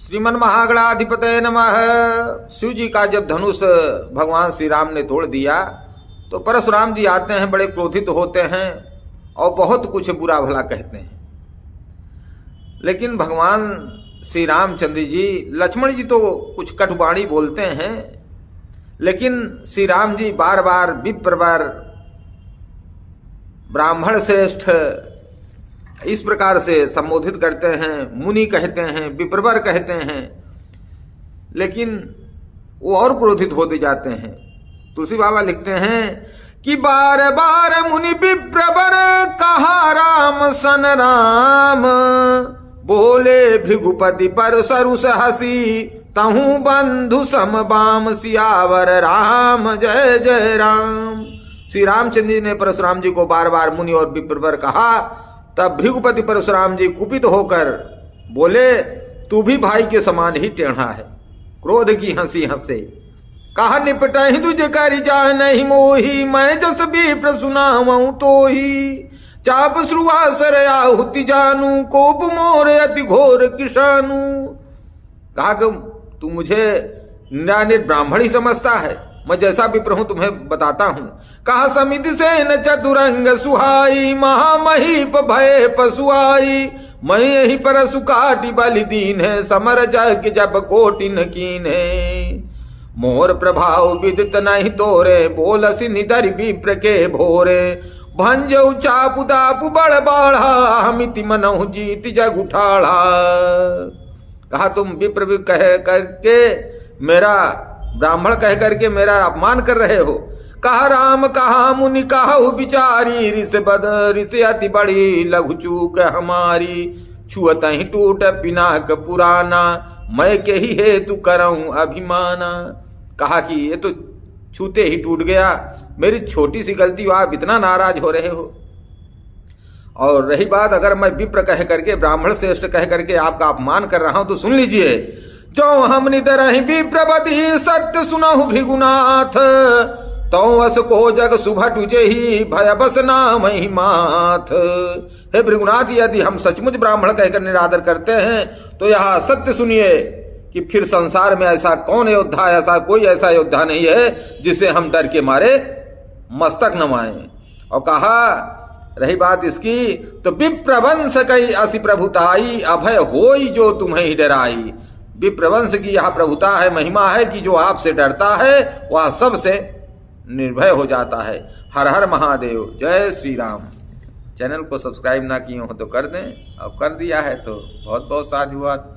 श्रीमन महागणाधिपतये नमः। शिव जी का जब धनुष भगवान श्री राम ने तोड़ दिया तो परशुराम जी आते हैं, बड़े क्रोधित होते हैं और बहुत कुछ बुरा भला कहते हैं। लेकिन भगवान श्री रामचंद्र जी, लक्ष्मण जी तो कुछ कटुवाणी बोलते हैं, लेकिन श्री राम जी बार बार विप्रवर, ब्राह्मण श्रेष्ठ इस प्रकार से संबोधित करते हैं, मुनि कहते हैं, विप्रवर कहते हैं, लेकिन वो और क्रोधित होते जाते हैं। तुलसी बाबा लिखते हैं कि बार बार मुनि विप्रवर कहा राम सन राम, बोले भृगुपति पर सरुस हसी, तहु बंधु सम बाम सियावर राम जय जय राम। श्री रामचंद्र जी ने परशुराम जी को बार बार मुनि और विप्रवर कहा। तब भृगुपति परशुराम जी कुपित होकर बोले, तू भी भाई के समान ही टेढ़ा है। क्रोध की हंसी हंसे कहा, निपटहि तुझ कर जा नहीं मोही, मैं जस भी प्रसुनाऊं तो ही, चाप श्रुवा सर आहुति जानू, कोप मोर अति घोर किशानू। कहा कि तू मुझे निरानिर ब्राह्मण ही समझता है, मैं जैसा विप्र हूं तुम्हें बताता हूं। कहा समित सेन चतुरंग सुहाई, महामहीप भय पशुआई, मैं यही पर सुकाटी बलि दीन है, समर जग जब कोटिन कीन है। मोर प्रभाव विदित नहीं तोरे, बोलसी निधर विप्र के भोरे, भंजऊ चापु दापु बड़ बाढ़ा, हमिति मनहु जीत जग उठाड़ा। कहा तुम विप्र कह करके मेरा, ब्राह्मण कह करके मेरा अपमान कर रहे हो। कहा राम कहा मुनि कहु विचारी, ऋष बद ऋष अति बड़ी लघु चूक हमारी, छुअत ही टूट पिनाक पुराना, मैं के ही हेतु करऊं अभिमाना। कहा कि ये तो छूते ही टूट गया, मेरी छोटी सी गलती हो, आप इतना नाराज हो रहे हो। और रही बात, अगर मैं विप्र कह करके, ब्राह्मण श्रेष्ठ कह करके आपका अपमान कर रहा हूं तो सुन लीजिए। जो हम निदर विप्रपति सत्य सुनहु भृगुनाथ, तो वस को जग सुभ तुझे ही भय बस नाम ही माथ। हे भृगुनाथ, यदि हम सचमुच ब्राह्मण कहकर निरादर करते हैं तो यह सत्य सुनिए कि फिर संसार में ऐसा कौन योद्धा, ऐसा कोई ऐसा योद्धा नहीं है जिसे हम डर के मारे मस्तक नवाएं। और कहा रही बात इसकी, तो विप्रवंश कई असी प्रभुताई, अभय होई जो तुम्हें ही डराई। विप्रवंश की यह प्रभुता है, महिमा है कि जो आपसे डरता है वह सबसे निर्भय हो जाता है। हर हर महादेव, जय श्री राम। चैनल को सब्सक्राइब ना किए हो तो कर दें, और कर दिया है तो बहुत बहुत साधुवाद।